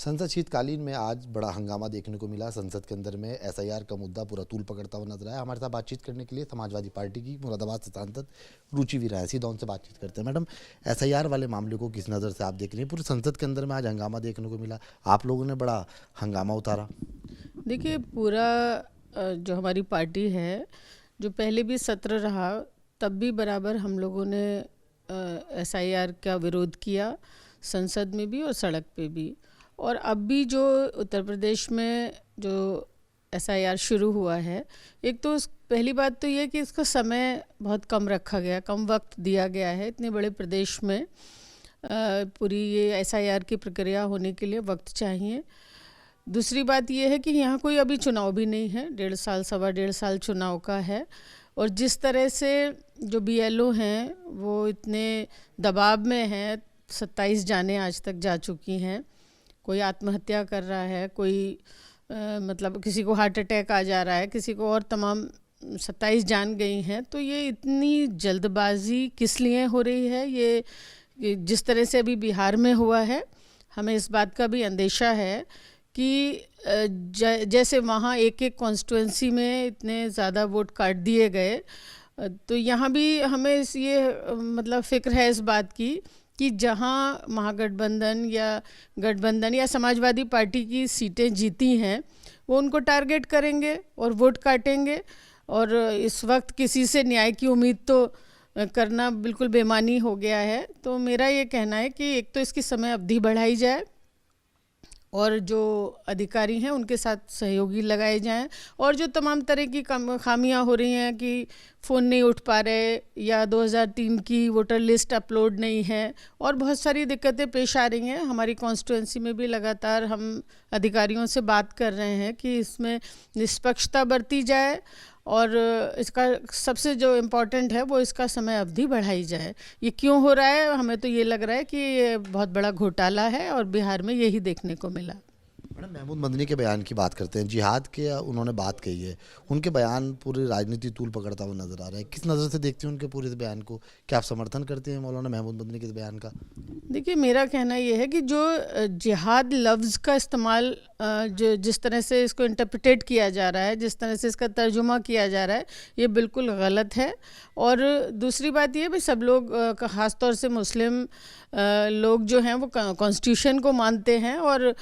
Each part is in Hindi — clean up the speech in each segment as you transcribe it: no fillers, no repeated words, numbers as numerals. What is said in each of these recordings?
संसद शीतकालीन में आज बड़ा हंगामा देखने को मिला। संसद के अंदर में एसआईआर का मुद्दा पूरा तूल पकड़ता हुआ नजर आया। हमारे साथ बातचीत करने के लिए समाजवादी पार्टी की मुरादाबाद से सांसद रुचि वीरा है। सीधा उनसे बातचीत करते हैं। मैडम, एसआईआर वाले मामले को किस नज़र से आप देख रहे हैं? पूरे संसद के अंदर में आज हंगामा देखने को मिला, आप लोगों ने बड़ा हंगामा उतारा। देखिए, पूरा जो हमारी पार्टी है, जो पहले भी सत्र रहा तब भी बराबर हम लोगों ने एसआईआर का विरोध किया, संसद में भी और सड़क पे भी। और अब भी जो उत्तर प्रदेश में जो एसआईआर शुरू हुआ है, एक तो पहली बात तो ये कि इसका समय बहुत कम रखा गया, कम वक्त दिया गया है। इतने बड़े प्रदेश में पूरी ये एसआईआर की प्रक्रिया होने के लिए वक्त चाहिए। दूसरी बात ये है कि यहाँ कोई अभी चुनाव भी नहीं है, 1.5 साल, 1.25 साल चुनाव का है। और जिस तरह से जो बीएलओ हैं वो इतने दबाव में हैं, 27 जानें आज तक जा चुकी हैं। कोई आत्महत्या कर रहा है, कोई मतलब किसी को हार्ट अटैक आ जा रहा है, किसी को और तमाम 27 जान गई हैं। तो ये इतनी जल्दबाजी किस लिए हो रही है? ये जिस तरह से अभी बिहार में हुआ है, हमें इस बात का भी अंदेशा है कि जैसे वहाँ एक एक कॉन्स्टिट्यूंसी में इतने ज़्यादा वोट काट दिए गए, तो यहाँ भी हमें ये मतलब फ़िक्र है इस बात की कि जहाँ महागठबंधन या समाजवादी पार्टी की सीटें जीती हैं, वो उनको टारगेट करेंगे और वोट काटेंगे। और इस वक्त किसी से न्याय की उम्मीद तो करना बिल्कुल बेमानी हो गया है। तो मेरा ये कहना है कि एक तो इसकी समय अवधि बढ़ाई जाए और जो अधिकारी हैं उनके साथ सहयोगी लगाए जाएं, और जो तमाम तरह की खामियां हो रही हैं कि फ़ोन नहीं उठ पा रहे या 2003 की वोटर लिस्ट अपलोड नहीं है, और बहुत सारी दिक्कतें पेश आ रही हैं। हमारी कॉन्स्टिट्यूंसी में भी लगातार हम अधिकारियों से बात कर रहे हैं कि इसमें निष्पक्षता बरती जाए और इसका सबसे जो इम्पोर्टेंट है वो इसका समय अवधि बढ़ाई जाए। ये क्यों हो रहा है? हमें तो ये लग रहा है कि ये बहुत बड़ा घोटाला है और बिहार में यही देखने को मिला। मैडम, महमूद मदनी के बयान की बात करते हैं। जिहाद के उन्होंने बात कही है, उनके बयान पूरी राजनीति तूल पकड़ता हुआ नजर आ रहा है। किस नज़र से देखते हैं उनके पूरे इस बयान को? क्या आप समर्थन करते हैं मौलाना महमूद मदनी के इस बयान का? देखिए, मेरा कहना ये है कि जो जिहाद लफ्ज़ का इस्तेमाल जो जिस तरह से इसको इंटरप्रिटेट किया जा रहा है, जिस तरह से इसका तर्जुमा किया जा रहा है, ये बिल्कुल गलत है। और दूसरी बात ये भाई, सब लोग ख़ास तौर से मुस्लिम लोग जो हैं वो कॉन्स्टिट्यूशन को मानते हैं। और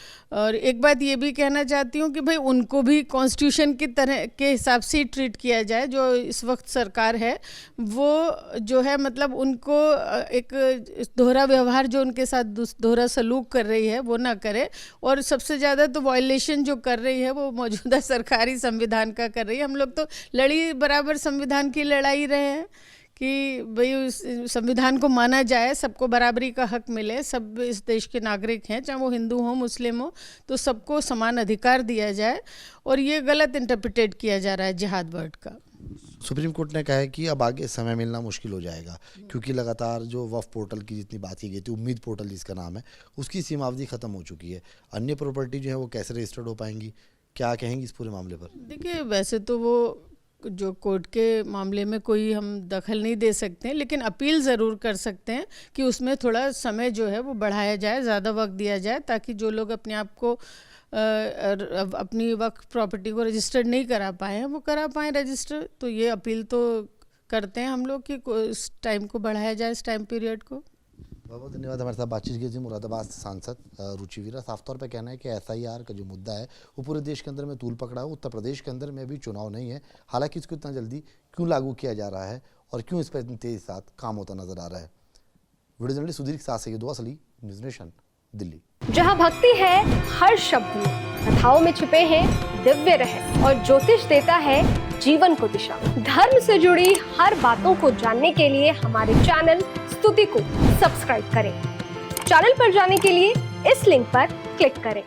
एक बात ये भी कहना चाहती हूँ कि भाई उनको भी कॉन्स्टिट्यूशन की तरह के हिसाब से ही ट्रीट किया जाए। जो इस वक्त सरकार है वो जो है मतलब उनको एक दोहरा व्यवहार जो उनके साथ दोहरा सलूक कर रही है वो ना करे। और सबसे ज़्यादा तो वायलेशन जो कर रही है वो मौजूदा सरकारी संविधान का कर रही है। हम लोग तो लड़ी बराबर संविधान की लड़ाई रहे हैं कि भाई संविधान को माना जाए, सबको बराबरी का हक मिले, सब इस देश के नागरिक हैं, चाहे वो हिंदू हो मुस्लिम हो, तो सबको समान अधिकार दिया जाए। और ये गलत इंटरप्रिटेट किया जा रहा है जिहाद वर्ड का। सुप्रीम कोर्ट ने कहा है कि अब आगे समय मिलना मुश्किल हो जाएगा, क्योंकि लगातार जो वक्फ पोर्टल की जितनी बात की गई थी, उम्मीद पोर्टल जिसका नाम है, उसकी सीमावधि खत्म हो चुकी है। अन्य प्रॉपर्टी जो है वो कैसे रजिस्टर्ड हो पाएंगी? क्या कहेंगी इस पूरे मामले पर? देखिए, वैसे तो वो जो कोर्ट के मामले में कोई हम दखल नहीं दे सकते हैं, लेकिन अपील ज़रूर कर सकते हैं कि उसमें थोड़ा समय जो है वो बढ़ाया जाए, ज़्यादा वक्त दिया जाए, ताकि जो लोग अपने आप को अपनी वक्फ प्रॉपर्टी को रजिस्टर्ड नहीं करा पाए हैं वो करा पाएँ रजिस्टर। तो ये अपील तो करते हैं हम लोग कि इस टाइम को बढ़ाया जाए, इस टाइम पीरियड को। बहुत बहुत धन्यवाद। हमारे साथ बातचीत की थी मुरादाबाद सांसद रुचि वीरा। साफ तौर पे कहना है कि एसआईआर का जो मुद्दा है वो पूरे देश के अंदर में तूल पकड़ा है। उत्तर प्रदेश के अंदर में भी चुनाव नहीं है, हालांकि इसको इतना जल्दी क्यों लागू किया जा रहा है और क्यों इस पर इतनी तेज़ी साथ काम होता नजर आ रहा है। वीडियो जर्नलिस्ट सुधीर के साथ से दुआ सली, न्यूज़ नेशन, दिल्ली। जहाँ भक्ति है हर शब्द में, कथाओं में छुपे हैं दिव्य रहस्य, और ज्योतिष देता है जीवन को दिशा। धर्म से जुड़ी हर बातों को जानने के लिए हमारे चैनल स्तुति को सब्सक्राइब करें। चैनल पर जाने के लिए इस लिंक पर क्लिक करें।